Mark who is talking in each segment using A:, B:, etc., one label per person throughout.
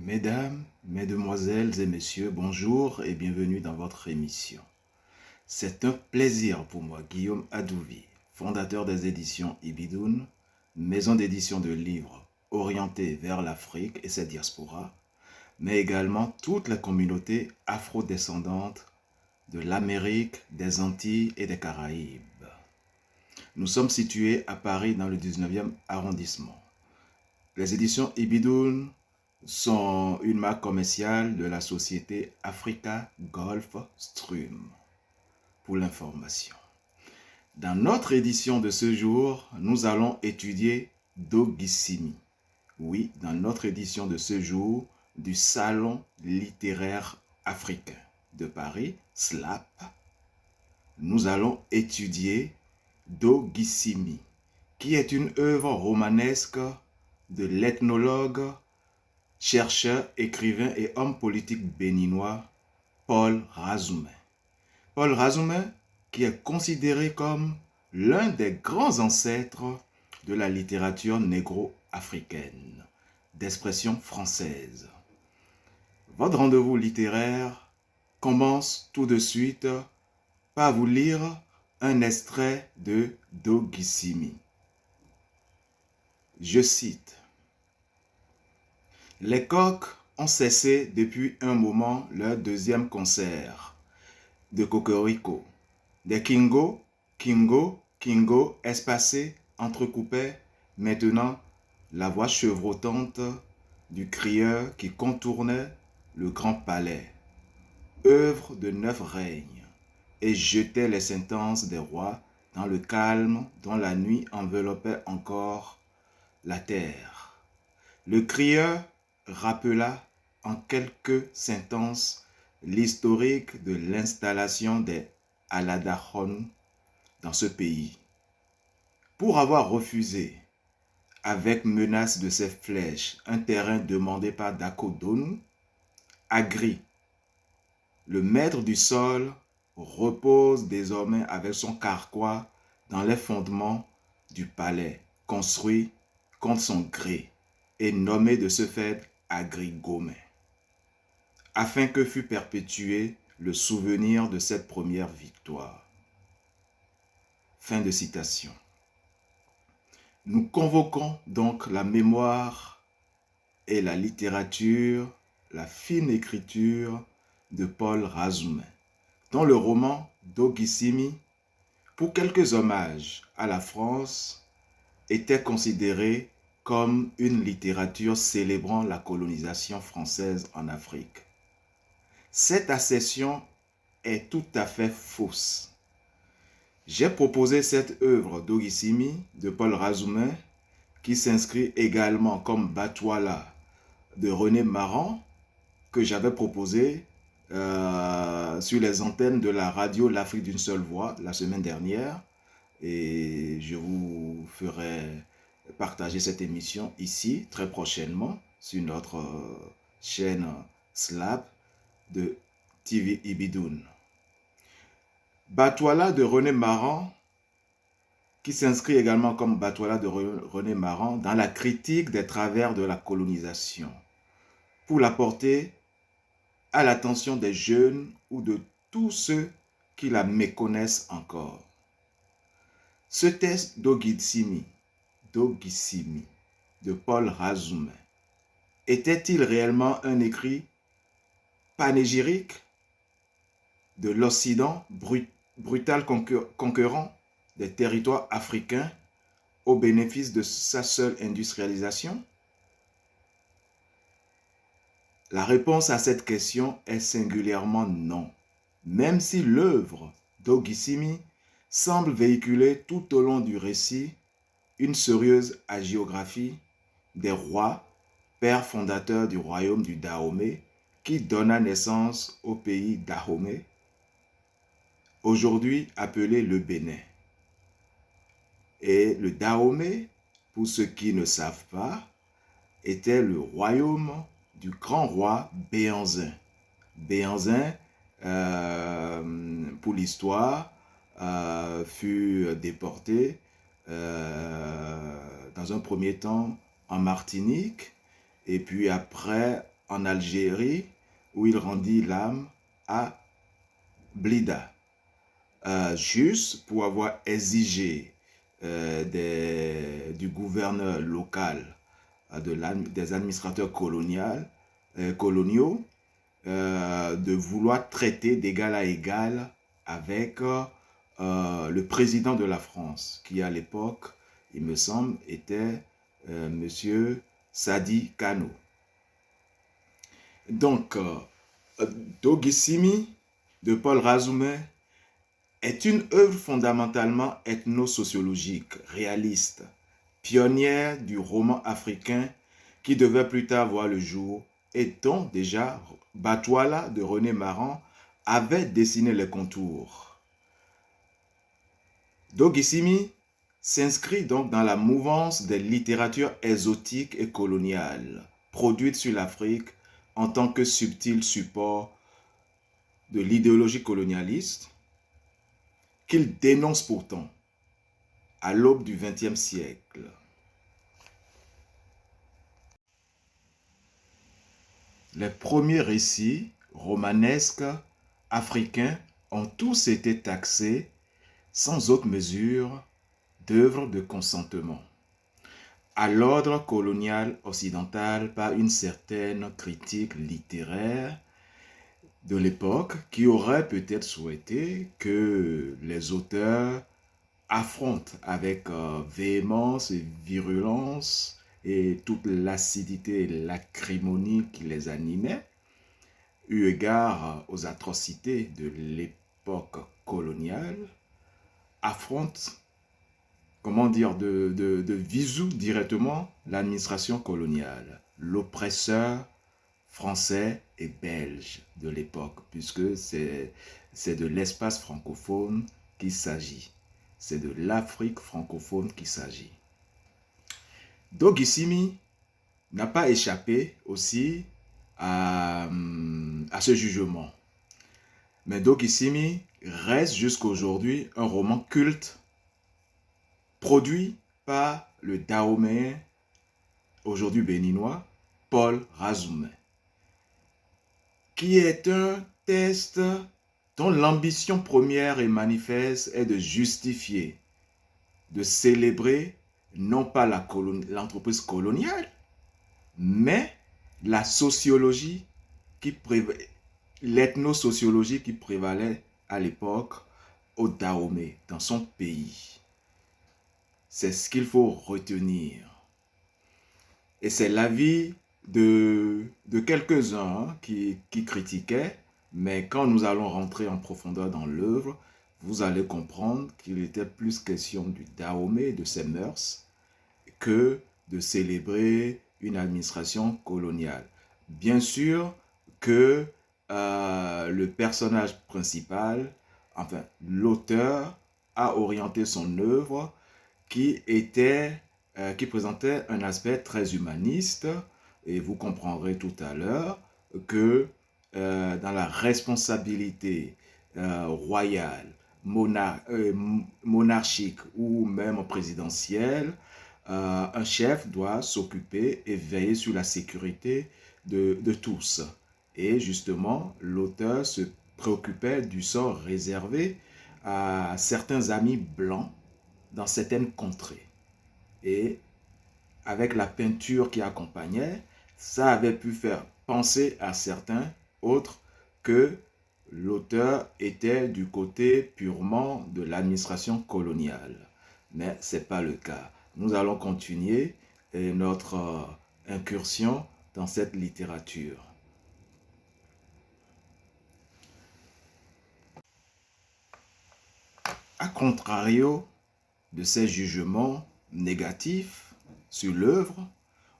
A: Mesdames, Mesdemoiselles et Messieurs, bonjour et bienvenue dans votre émission. C'est un plaisir pour moi, Guillaume Adouvi, fondateur des éditions Ibidoun, maison d'édition de livres orientée vers l'Afrique et ses diasporas, mais également toute la communauté afro-descendante de l'Amérique, des Antilles et des Caraïbes. Nous sommes situés à Paris dans le 19e arrondissement. Les éditions Ibidoun sont une marque commerciale de la société Africa Gulf Stream. Pour l'information. Dans notre édition de ce jour, nous allons étudier Dogissimi. Oui, dans notre édition de ce jour du Salon littéraire africain de Paris, SLAP, nous allons étudier Dogissimi, qui est une œuvre romanesque de l'ethnologue, chercheur, écrivain et homme politique béninois Paul Razoumen. Paul Razoumen, qui est considéré comme l'un des grands ancêtres de la littérature négro-africaine, d'expression française. Votre rendez-vous littéraire commence tout de suite par vous lire un extrait de Dogissimi. Je cite. Les coqs ont cessé depuis un moment leur deuxième concert de cocorico. Des kingo, kingo, kingo espacés entrecoupaient maintenant la voix chevrotante du crieur qui contournait le grand palais, œuvre de 9 règnes, et jetait les sentences des rois dans le calme dont la nuit enveloppait encore la terre. Le crieur rappela en quelques sentences l'historique de l'installation des Aladahon dans ce pays. Pour avoir refusé, avec menace de ses flèches, un terrain demandé par Dako Donu, Agri, le maître du sol, repose désormais avec son carquois dans les fondements du palais, construit contre son gré et nommé de ce fait Agri Gomé, afin que fût perpétué le souvenir de cette première victoire. Fin de citation. Nous convoquons donc la mémoire et la littérature, la fine écriture de Paul Razoumen, dont le roman Dogissimi, pour quelques hommages à la France, était considéré comme une littérature célébrant la colonisation française en Afrique. Cette assertion est tout à fait fausse. J'ai proposé cette œuvre Dogissimi de Paul Razoumen qui s'inscrit également comme Batouala de René Maran que j'avais proposé sur les antennes de la radio L'Afrique d'une seule voix la semaine dernière et je vous ferai partager cette émission ici très prochainement sur notre chaîne SLAP de TV Ibidoun. Batouala de René Maran, qui s'inscrit également comme Batouala de René Maran dans la critique des travers de la colonisation, pour la porter à l'attention des jeunes ou de tous ceux qui la méconnaissent encore. Ce texte Dogissimi de Paul Razoumen était-il réellement un écrit panégyrique de l'Occident brutal conquérant des territoires africains au bénéfice de sa seule industrialisation? La réponse à cette question est singulièrement non, même si l'œuvre Dogissimi semble véhiculer tout au long du récit une sérieuse hagiographie des rois, pères fondateurs du royaume du Dahomey, qui donna naissance au pays Dahomey, aujourd'hui appelé le Bénin. Et le Dahomey, pour ceux qui ne savent pas, était le royaume du grand roi Béhanzin. Béhanzin, pour l'histoire, fut déporté dans un premier temps en Martinique et puis après en Algérie, où il rendit l'âme à Blida, juste pour avoir exigé du gouverneur local, des administrateurs coloniaux, de vouloir traiter d'égal à égal avec le président de la France, qui à l'époque, il me semble, était Monsieur Sadi Kano. Donc, Dogissimi de Paul Razoumet est une œuvre fondamentalement ethno-sociologique, réaliste, pionnière du roman africain qui devait plus tard voir le jour et dont déjà Batouala de René Maran avait dessiné les contours. Dogissimi s'inscrit donc dans la mouvance des littératures exotiques et coloniales, produites sur l'Afrique en tant que subtil support de l'idéologie colonialiste, qu'il dénonce pourtant à l'aube du XXe siècle. Les premiers récits romanesques africains ont tous été taxés, sans autre mesure, d'œuvres de consentement à l'ordre colonial occidental par une certaine critique littéraire de l'époque qui aurait peut-être souhaité que les auteurs affrontent avec véhémence et virulence et toute l'acidité et l'acrimonie qui les animait, eu égard aux atrocités de l'époque coloniale, affrontent, comment dire, de visu directement l'administration coloniale, l'oppresseur français et belge de l'époque, puisque c'est de l'espace francophone qu'il s'agit. C'est de l'Afrique francophone qu'il s'agit. Dogissimi n'a pas échappé aussi à ce jugement. Mais Dogissimi reste jusqu'aujourd'hui un roman culte produit par le Dahoméen, aujourd'hui béninois, Paul Razoumet, qui est un texte dont l'ambition première et manifeste est de justifier, de célébrer non pas l'entreprise coloniale, mais la sociologie l'ethnosociologie qui prévalait à l'époque au Dahomey, dans son pays. C'est ce qu'il faut retenir. Et c'est l'avis de quelques-uns qui critiquaient, mais quand nous allons rentrer en profondeur dans l'œuvre, vous allez comprendre qu'il était plus question du Dahomey, de ses mœurs, que de célébrer une administration coloniale. Bien sûr que le personnage principal, enfin l'auteur, a orienté son œuvre qui présentait un aspect très humaniste, et vous comprendrez tout à l'heure que dans la responsabilité royale, monarchique ou même présidentielle, un chef doit s'occuper et veiller sur la sécurité de tous. Et justement, l'auteur se préoccupait du sort réservé à certains amis blancs dans certaines contrées. Et avec la peinture qui accompagnait, ça avait pu faire penser à certains autres que l'auteur était du côté purement de l'administration coloniale. Mais ce n'est pas le cas. Nous allons continuer notre incursion dans cette littérature. A contrario de ces jugements négatifs sur l'œuvre,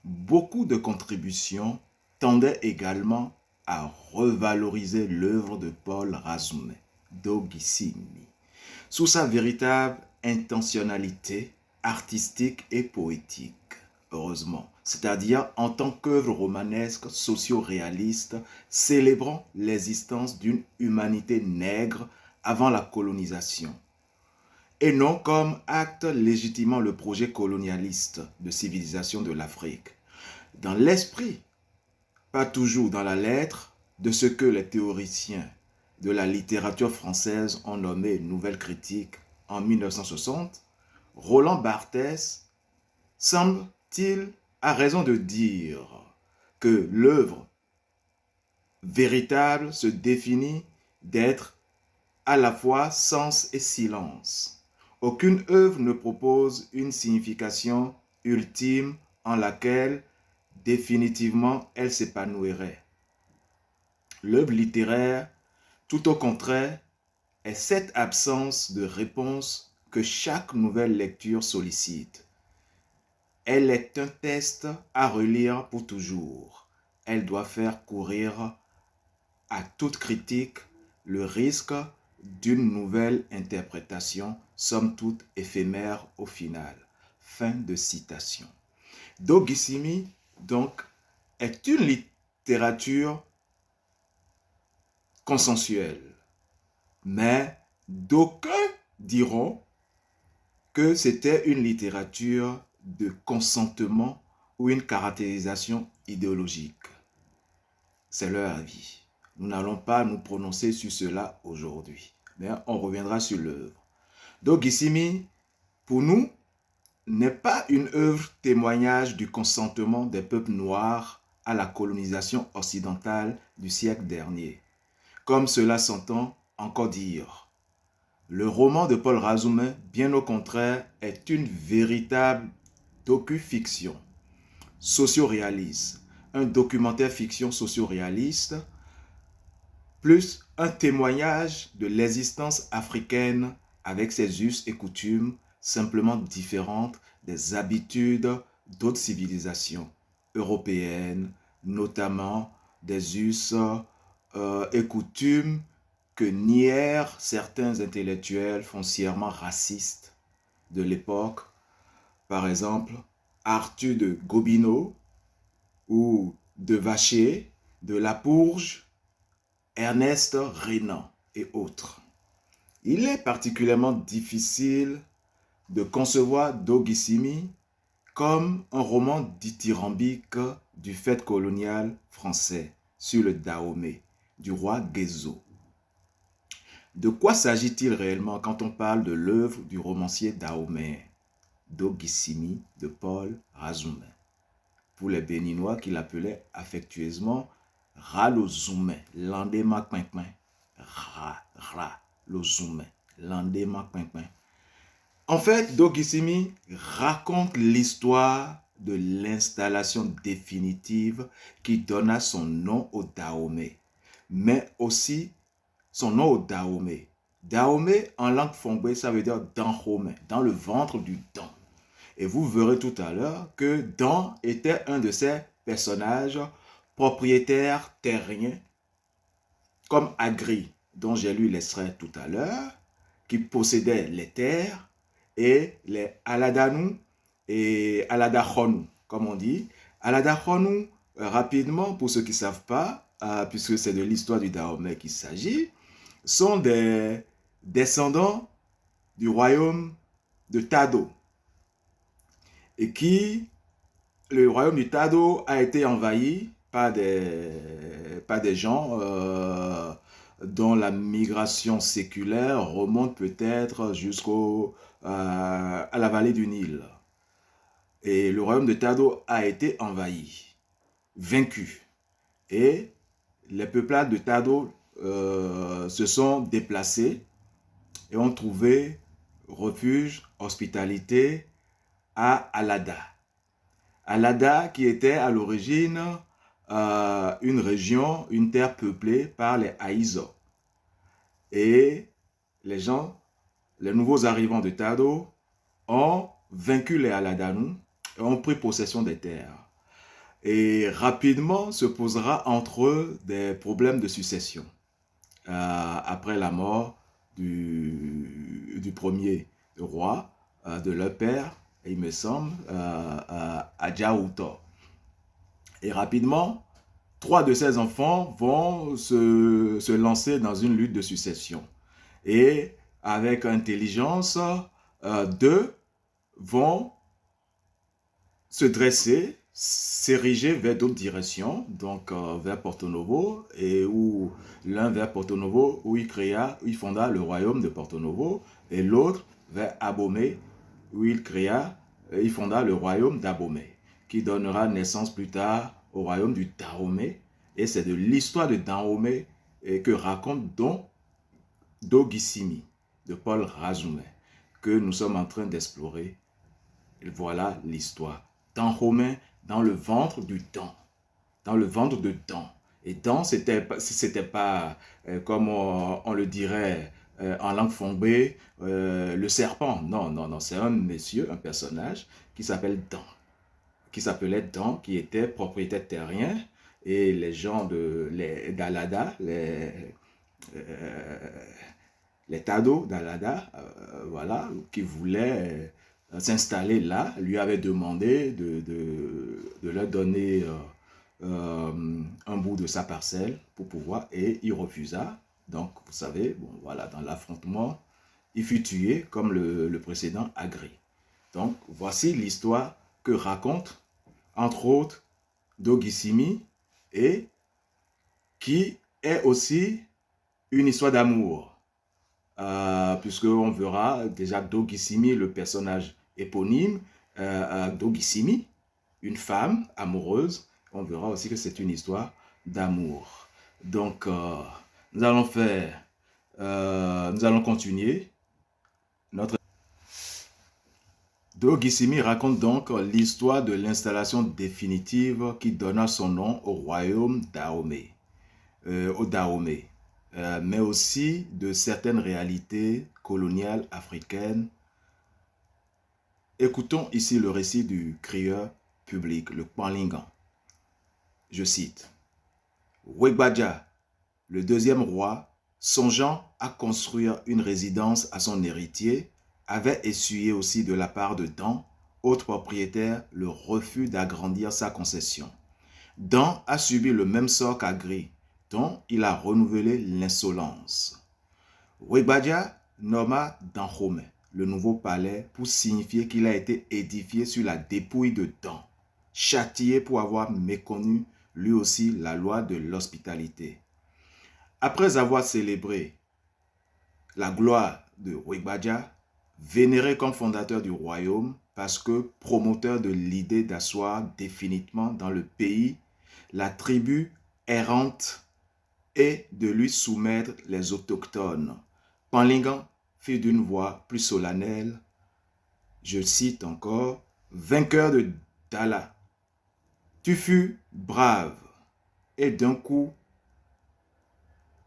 A: beaucoup de contributions tendaient également à revaloriser l'œuvre de Paul Razoumet, Dogissimi, sous sa véritable intentionnalité artistique et poétique, heureusement, c'est-à-dire en tant qu'œuvre romanesque socio-réaliste célébrant l'existence d'une humanité nègre avant la colonisation, et non comme acte légitimant le projet colonialiste de civilisation de l'Afrique. Dans l'esprit pas toujours dans la lettre, de ce que les théoriciens de la littérature française ont nommé Nouvelle Critique en 1960, Roland Barthes semble-t-il a raison de dire que l'œuvre véritable se définit d'être à la fois sens et silence. Aucune œuvre ne propose une signification ultime en laquelle définitivement elle s'épanouirait. L'œuvre littéraire, tout au contraire, est cette absence de réponse que chaque nouvelle lecture sollicite. Elle est un test à relire pour toujours. Elle doit faire courir à toute critique le risque d'une nouvelle interprétation, somme toute éphémère au final. Fin de citation. D'Ogisimi, donc, est une littérature consensuelle. Mais d'aucuns diront que c'était une littérature de consentement ou une caractérisation idéologique. C'est leur avis. Nous n'allons pas nous prononcer sur cela aujourd'hui, mais on reviendra sur l'œuvre. D'Ogisimi, pour nous, n'est pas une œuvre témoignage du consentement des peuples noirs à la colonisation occidentale du siècle dernier, comme cela s'entend encore dire. Le roman de Paul Razoumen, bien au contraire, est une véritable docu-fiction socio-réaliste, un documentaire fiction socio-réaliste, plus un témoignage de l'existence africaine avec ses us et coutumes simplement différentes des habitudes d'autres civilisations européennes, notamment des us et coutumes que nièrent certains intellectuels foncièrement racistes de l'époque, par exemple Arthur de Gobineau ou de Vacher, de Lapourge, Ernest Renan et autres. Il est particulièrement difficile de concevoir d'Ogisimi comme un roman dithyrambique du fait colonial français sur le Dahomey du roi Guézo. De quoi s'agit-il réellement quand on parle de l'œuvre du romancier dahoméen d'Ogisimi de Paul Razoumen, pour les Béninois qui l'appelaient affectueusement Ralozoumen, Landema Quincquin, Lozoumen, Landema Quincquin. En fait, d'Ogisimi raconte l'histoire de l'installation définitive qui donna son nom au Dahomey, mais aussi son nom au Dahomey. Dahomey, en langue fongbe, ça veut dire Danhome, dans le ventre du Dan. Et vous verrez tout à l'heure que Dan était un de ces personnages propriétaires terriens, comme Agri, dont j'ai lu l'extrait tout à l'heure, qui possédait les terres, et les Aladanou et Aladachonu, comme on dit. Aladachonu, rapidement, pour ceux qui ne savent pas, puisque c'est de l'histoire du Dahomey qu'il s'agit, sont des descendants du royaume de Tado. Et le royaume du Tado a été envahi par des gens dont la migration séculaire remonte peut-être à la vallée du Nil. Et le royaume de Tado a été envahi, vaincu. Et les peuplades de Tado se sont déplacés et ont trouvé refuge, hospitalité à Alada. Alada qui était à l'origine une région, une terre peuplée par les Aïzo. Et les nouveaux arrivants de Tado ont vaincu les Aladanou et ont pris possession des terres. Et rapidement se posera entre eux des problèmes de succession. Après la mort du premier roi, de leur père, il me semble, Adjaouto. Et rapidement, 3 de ces enfants vont se lancer dans une lutte de succession. Et avec intelligence, 2 vont se dresser, s'ériger vers d'autres directions, donc vers Porto Novo, et où l'un vers Porto Novo, où il fonda le royaume de Porto Novo, et l'autre vers Abomey, où il fonda le royaume d'Abomey, qui donnera naissance plus tard au royaume du Dahomey. Et c'est de l'histoire de Dahomey que raconte donc Dogisimi de Paul Razoumet que nous sommes en train d'explorer. Et voilà l'histoire. Dahomey dans le ventre du temps. Dans le ventre de Dan. Et Dan, c'était pas comme on le dirait en langue fombée, le serpent. Non, non, non. C'est un monsieur, un personnage qui s'appelle Dan. Qui s'appelait Dan, qui était propriétaire terrien. Et les gens d'Alada, les Tado d'Alada, voilà, qui voulaient s'installer là, lui avaient demandé de leur donner un bout de sa parcelle pour pouvoir, et il refusa. Donc, vous savez, bon, voilà, dans l'affrontement, il fut tué comme le précédent Agri. Donc, voici l'histoire que raconte, entre autres, Dogisimi, et qui est aussi une histoire d'amour. Puisqu'on verra déjà Dogisimi, le personnage éponyme, Dogisimi, une femme amoureuse. On verra aussi que c'est une histoire d'amour. Donc, nous allons continuer. Dogisimi raconte donc l'histoire de l'installation définitive qui donna son nom au royaume Dahomey, au Dahomey, mais aussi de certaines réalités coloniales africaines. Écoutons ici le récit du crieur public, le Kwanlingan. Je cite. Wegbaja, le deuxième roi, songeant à construire une résidence à son héritier, avait essuyé aussi de la part de Dan, autre propriétaire, le refus d'agrandir sa concession. Dan a subi le même sort qu'Agri, dont il a renouvelé l'insolence. Wegbaja nomma Dahomey le nouveau palais pour signifier qu'il a été édifié sur la dépouille de Dan, châtié pour avoir méconnu lui aussi la loi de l'hospitalité. Après avoir célébré la gloire de Wegbaja, vénéré comme fondateur du royaume parce que promoteur de l'idée d'asseoir définitivement dans le pays la tribu errante et de lui soumettre les autochtones, Kwanlingan fit d'une voix plus solennelle, je cite encore, « Vainqueur de Dala, tu fus brave et d'un coup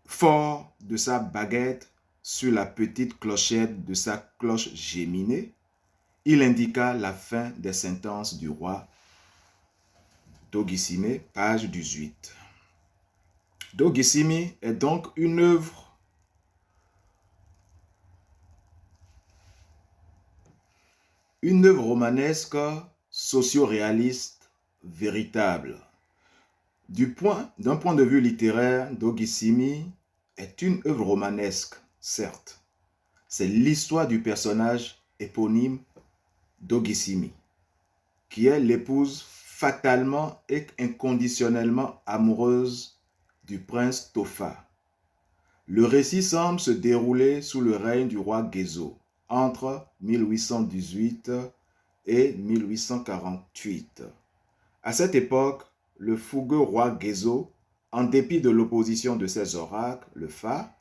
A: fort de sa baguette sur la petite clochette de sa cloche géminée, il indiqua la fin des sentences du roi. Dogisimi, page 18. Dogisimi est donc une œuvre romanesque socio-réaliste véritable. D'un point de vue littéraire, Dogisimi est une œuvre romanesque, certes. C'est l'histoire du personnage éponyme Dogisimi, qui est l'épouse fatalement et inconditionnellement amoureuse du prince Tofa. Le récit semble se dérouler sous le règne du roi Gezo, entre 1818 et 1848. À cette époque, le fougueux roi Gezo, en dépit de l'opposition de ses oracles, le Fa,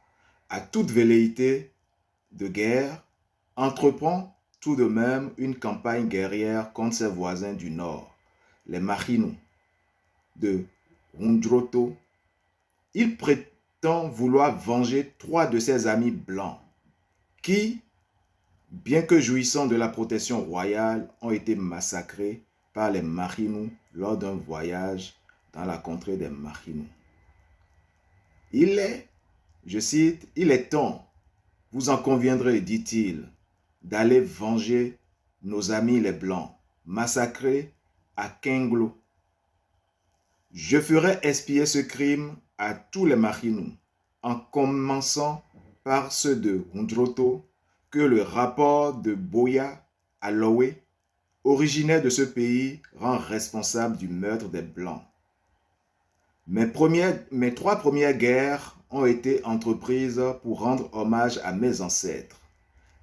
A: à toute velléité de guerre, entreprend tout de même une campagne guerrière contre ses voisins du nord, les Mahinous de Hundroto. Il prétend vouloir venger 3 de ses amis blancs qui, bien que jouissant de la protection royale, ont été massacrés par les Mahinous lors d'un voyage dans la contrée des Mahinous. Il est, je cite, « Il est temps, vous en conviendrez, dit-il, d'aller venger nos amis les Blancs, massacrés à Kenglo. Je ferai expier ce crime à tous les Mahinous, en commençant par ceux de Hundroto, que le rapport de Boya à Lowe originaire de ce pays, rend responsable du meurtre des Blancs. Mes 3 premières guerres ont été entreprises pour rendre hommage à mes ancêtres.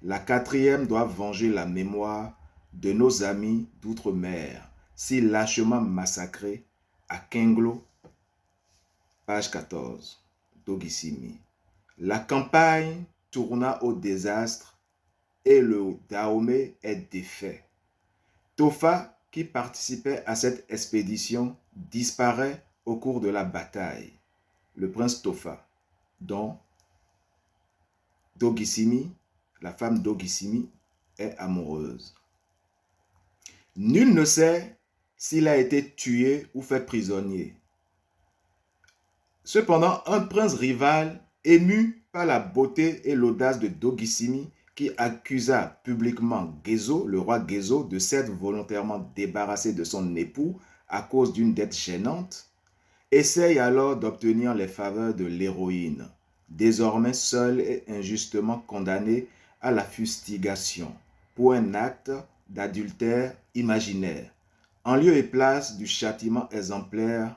A: La 4e doit venger la mémoire de nos amis d'outre-mer, si lâchement massacrés à Kenglo, page 14, Dogissimi. La campagne tourna au désastre et le Dahomey est défait. Tofa, qui participait à cette expédition, disparaît au cours de la bataille. Le prince Tofa, dont Dogissimi, la femme d'Ogissimi, est amoureuse. Nul ne sait s'il a été tué ou fait prisonnier. Cependant, un prince rival, ému par la beauté et l'audace de Dogissimi, qui accusa publiquement Gezo, le roi Gezo, de s'être volontairement débarrassé de son époux à cause d'une dette gênante, essaye alors d'obtenir les faveurs de l'héroïne, désormais seule et injustement condamnée à la fustigation pour un acte d'adultère imaginaire, en lieu et place du châtiment exemplaire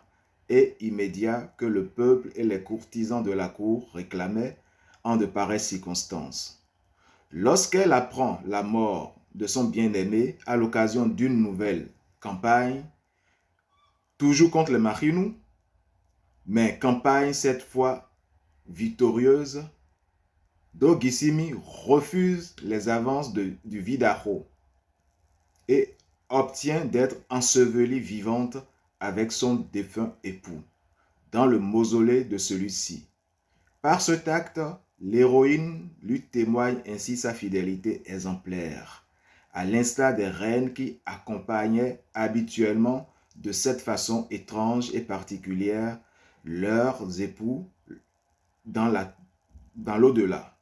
A: et immédiat que le peuple et les courtisans de la cour réclamaient en de pareilles circonstances. Lorsqu'elle apprend la mort de son bien-aimé à l'occasion d'une nouvelle campagne, toujours contre les Marinous, mais campagne cette fois victorieuse, Dogissimi refuse les avances du Vidaho et obtient d'être ensevelie vivante avec son défunt époux dans le mausolée de celui-ci. Par cet acte, l'héroïne lui témoigne ainsi sa fidélité exemplaire, à l'instar des reines qui accompagnaient habituellement de cette façon étrange et particulière leurs époux dans l'au-delà.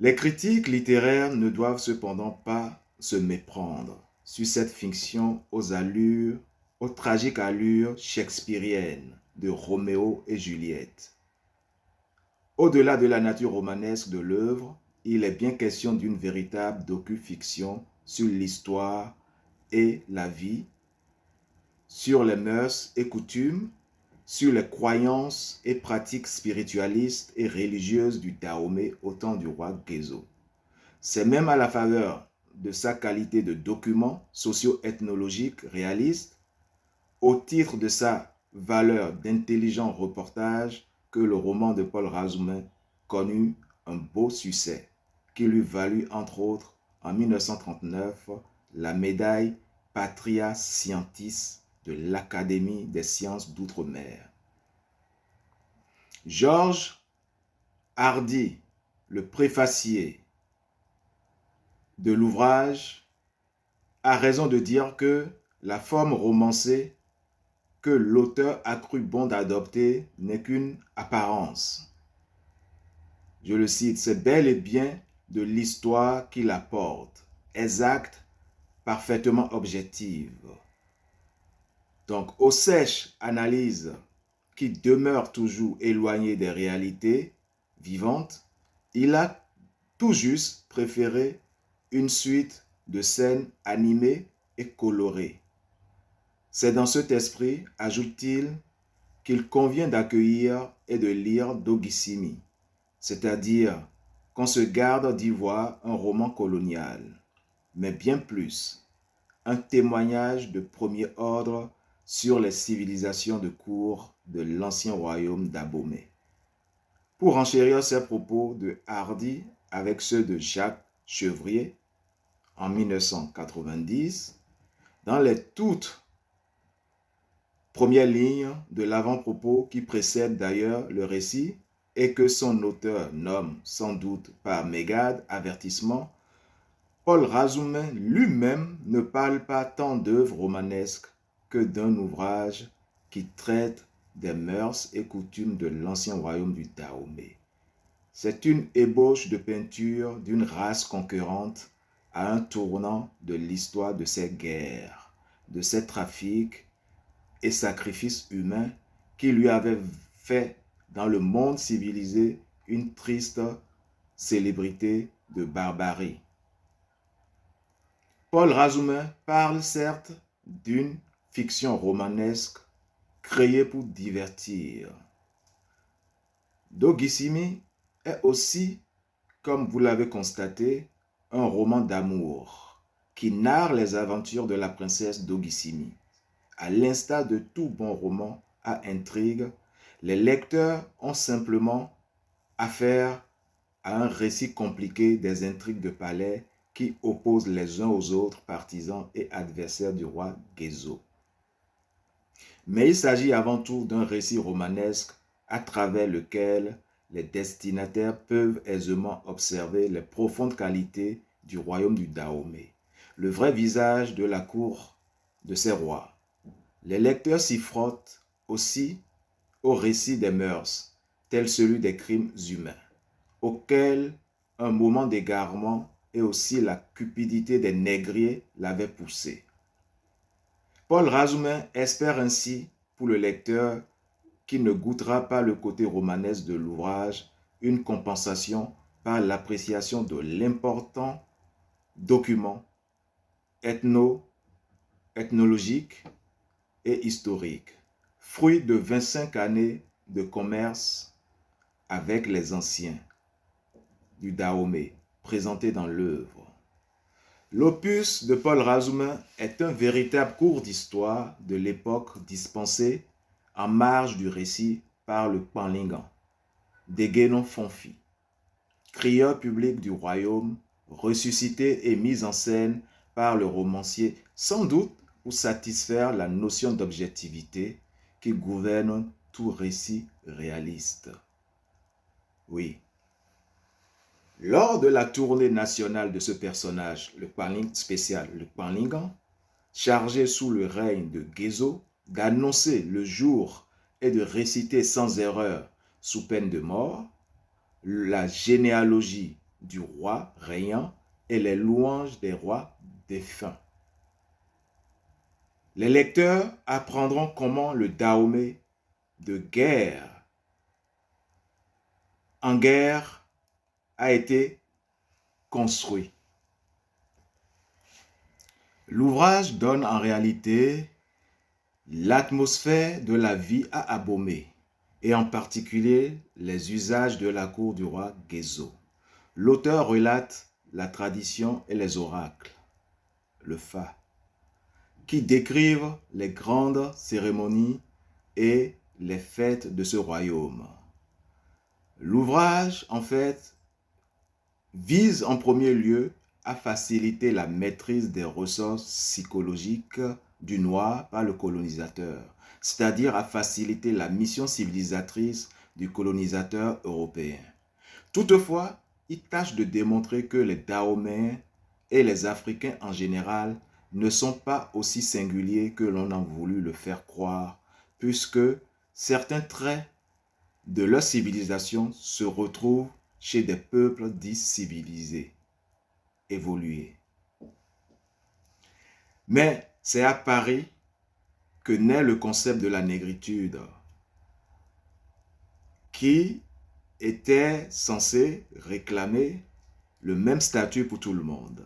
A: Les critiques littéraires ne doivent cependant pas se méprendre sur cette fiction aux tragiques allures shakespeariennes de Roméo et Juliette. Au-delà de la nature romanesque de l'œuvre, il est bien question d'une véritable docu-fiction sur l'histoire et la vie, sur les mœurs et coutumes, sur les croyances et pratiques spiritualistes et religieuses du Dahomey au temps du roi Gezo. C'est même à la faveur de sa qualité de document socio-ethnologique réaliste, au titre de sa valeur d'intelligent reportage, que le roman de Paul Razoumin connut un beau succès, qui lui valut entre autres en 1939 la médaille Patria Scientis de l'Académie des sciences d'outre-mer. Georges Hardy, le préfacier de l'ouvrage, a raison de dire que la forme romancée que l'auteur a cru bon d'adopter n'est qu'une apparence. Je le cite, c'est bel et bien de l'histoire qu'il apporte, exacte, parfaitement objective. Donc, aux sèches analyses qui demeurent toujours éloignées des réalités vivantes, il a tout juste préféré une suite de scènes animées et colorées. C'est dans cet esprit, ajoute-t-il, qu'il convient d'accueillir et de lire Dogissimi, c'est-à-dire qu'on se garde d'y voir un roman colonial, mais bien plus, un témoignage de premier ordre sur les civilisations de cour de l'ancien royaume d'Abomey. Pour enchérir ces propos de Hardy avec ceux de Jacques Chevrier en 1990, dans les toutes premières lignes de l'avant-propos qui précède d'ailleurs le récit et que son auteur nomme sans doute par mégarde avertissement, Paul Razoumin lui-même ne parle pas tant d'œuvres romanesques que d'un ouvrage qui traite des mœurs et coutumes de l'ancien royaume du Dahomey. C'est une ébauche de peinture d'une race conquérante à un tournant de l'histoire de ces guerres, de ces trafics et sacrifices humains qui lui avaient fait dans le monde civilisé une triste célébrité de barbarie. Paul Razoumin parle certes d'une fiction romanesque créée pour divertir. D'Ogisimi est aussi, comme vous l'avez constaté, un roman d'amour qui narre les aventures de la princesse d'Ogisimi. À l'instar de tout bon roman à intrigue, les lecteurs ont simplement affaire à un récit compliqué des intrigues de palais qui opposent les uns aux autres partisans et adversaires du roi Gézo. Mais il s'agit avant tout d'un récit romanesque à travers lequel les destinataires peuvent aisément observer les profondes qualités du royaume du Dahomey, le vrai visage de la cour de ces rois. Les lecteurs s'y frottent aussi au récit des mœurs, tel celui des crimes humains, auquel un moment d'égarement et aussi la cupidité des négriers l'avaient poussé. Paul Razoumin espère ainsi pour le lecteur qui ne goûtera pas le côté romanesque de l'ouvrage une compensation par l'appréciation de l'important document ethnologique et historique, fruit de 25 années de commerce avec les anciens du Dahomey, présenté dans l'œuvre. L'opus de Paul Razoumin est un véritable cours d'histoire de l'époque dispensé en marge du récit par le Panlingan, Deguenon Fonfi, crieur public du royaume, ressuscité et mis en scène par le romancier, sans doute pour satisfaire la notion d'objectivité qui gouverne tout récit réaliste. Oui. Lors de la tournée nationale de ce personnage, le Panlingan, chargé sous le règne de Gézo d'annoncer le jour et de réciter sans erreur, sous peine de mort, la généalogie du roi régnant et les louanges des rois défunts. Les lecteurs apprendront comment le Dahomey, de guerre en guerre, a été construit. L'ouvrage donne en réalité l'atmosphère de la vie à Abomey, et en particulier les usages de la cour du roi Gézo. L'auteur relate la tradition et les oracles, le Fa, qui décrivent les grandes cérémonies et les fêtes de ce royaume. L'ouvrage, en fait, vise en premier lieu à faciliter la maîtrise des ressources psychologiques du noir par le colonisateur, c'est-à-dire à faciliter la mission civilisatrice du colonisateur européen. Toutefois, il tâche de démontrer que les Dahoméens et les Africains en général ne sont pas aussi singuliers que l'on a voulu le faire croire, puisque certains traits de leur civilisation se retrouvent chez des peuples dits civilisés, évolués. Mais c'est à Paris que naît le concept de la négritude, qui était censé réclamer le même statut pour tout le monde.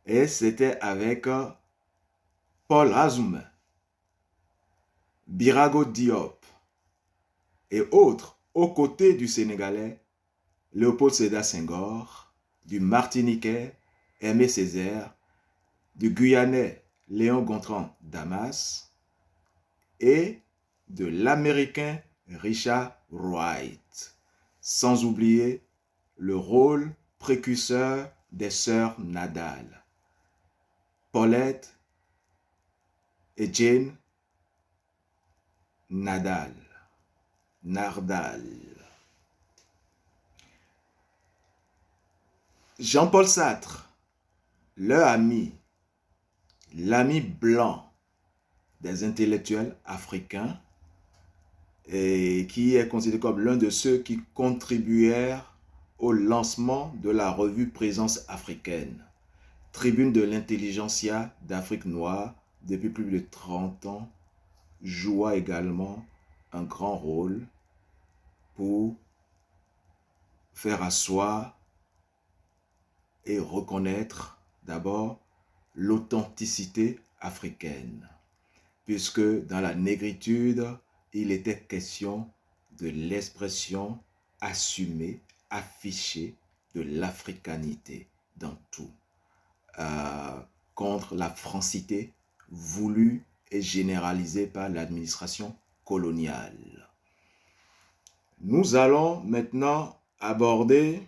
A: Et c'était avec Paul Razoumin, Birago Diop et autres, aux côtés du Sénégalais Léopold Sédar Senghor, du Martiniquais Aimé Césaire, du Guyanais Léon Gontran Damas et de l'Américain Richard Wright, sans oublier le rôle précurseur des sœurs Nadal, Paulette et Jane Nardal. Jean-Paul Sartre, leur ami, l'ami blanc des intellectuels africains, et qui est considéré comme l'un de ceux qui contribuèrent au lancement de la revue Présence africaine, tribune de l'intelligentsia d'Afrique noire depuis plus de 30 ans, joua également un grand rôle pour faire asseoir et reconnaître d'abord l'authenticité africaine, puisque dans la négritude, il était question de l'expression assumée, affichée de l'africanité dans tout, contre la francité voulue et généralisée par l'administration coloniale. Nous allons maintenant aborder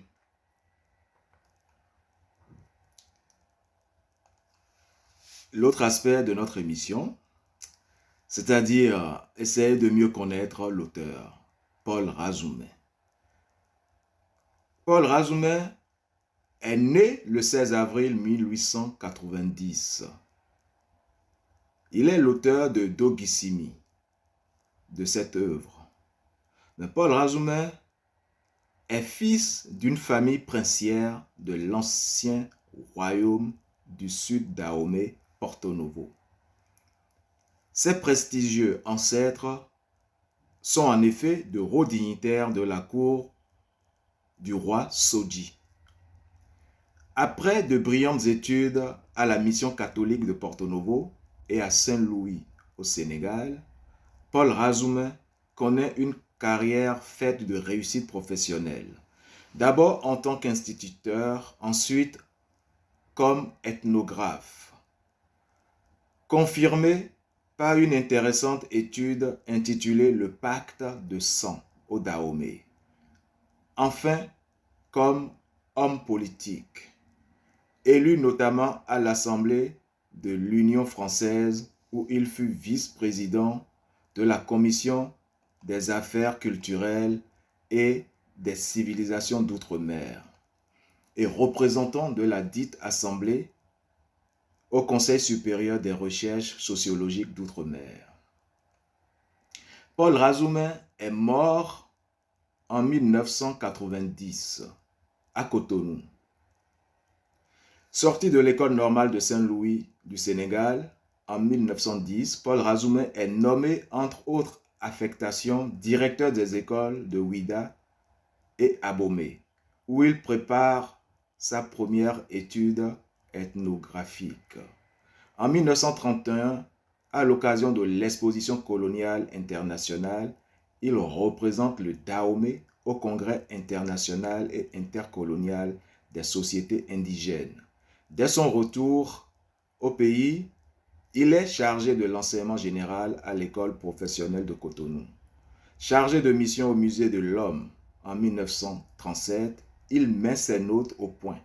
A: l'autre aspect de notre émission, c'est-à-dire essayer de mieux connaître l'auteur, Paul Razoumet. Paul Razoumet est né le 16 avril 1890. Il est l'auteur de Dogissimi, de cette œuvre. Mais Paul Razoumet est fils d'une famille princière de l'ancien royaume du sud Dahomey, Porto Novo. Ses prestigieux ancêtres sont en effet de hauts dignitaires de la cour du roi Sodji. Après de brillantes études à la mission catholique de Porto Novo et à Saint-Louis au Sénégal, Paul Razoumet connaît une carrière faite de réussite professionnelle. D'abord en tant qu'instituteur, ensuite comme ethnographe. Confirmé par une intéressante étude intitulée Le Pacte de sang au Dahomey. Enfin, comme homme politique, élu notamment à l'Assemblée de l'Union française où il fut vice-président de la Commission des affaires culturelles et des civilisations d'outre-mer et représentant de la dite Assemblée au Conseil supérieur des recherches sociologiques d'outre-mer. Paul Razoumet est mort en 1990 à Cotonou. Sorti de l'école normale de Saint-Louis du Sénégal en 1910, Paul Razoumet est nommé, entre autres affectations, directeur des écoles de Ouidah et Abomey, où il prépare sa première étude ethnographique. En 1931, à l'occasion de l'exposition coloniale internationale, il représente le Dahomey au Congrès international et intercolonial des sociétés indigènes. Dès son retour au pays, il est chargé de l'enseignement général à l'école professionnelle de Cotonou. Chargé de mission au musée de l'Homme en 1937, il met ses notes au point,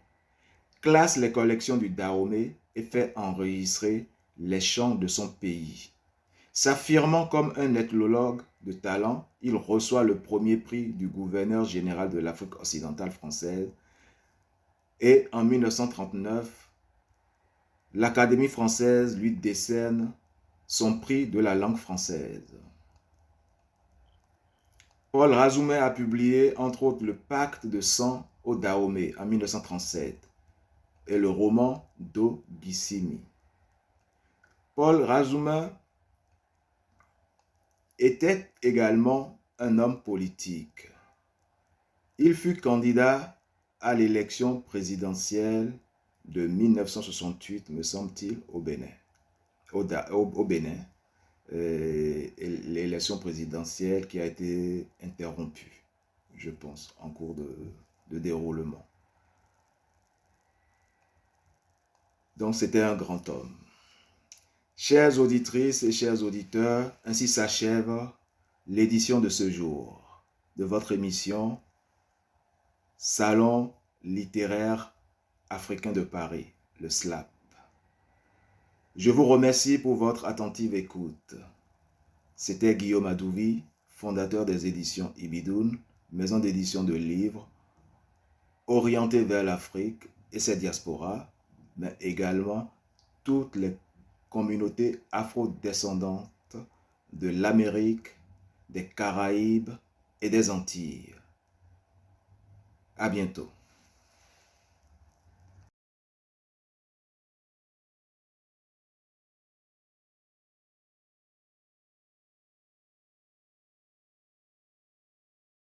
A: classe les collections du Dahomey et fait enregistrer les chants de son pays. S'affirmant comme un ethnologue de talent, il reçoit le premier prix du gouverneur général de l'Afrique occidentale française et en 1939, l'Académie française lui décerne son prix de la langue française. Paul Razoumet a publié entre autres Le Pacte de sang au Dahomey en 1937 et le roman Dogissimi. Paul Razoumet était également un homme politique. Il fut candidat à l'élection présidentielle de 1968, me semble-t-il, au Bénin. Au Bénin, l'élection présidentielle qui a été interrompue, je pense, en cours de déroulement. Donc c'était un grand homme. Chères auditrices et chers auditeurs, ainsi s'achève l'édition de ce jour de votre émission Salon littéraire africain de Paris, le SLAP. Je vous remercie pour votre attentive écoute. C'était Guillaume Adouvi, fondateur des éditions Ibidoun, maison d'édition de livres orientée vers l'Afrique et ses diasporas, mais également toutes les communautés afro-descendantes de l'Amérique, des Caraïbes et des Antilles. À bientôt.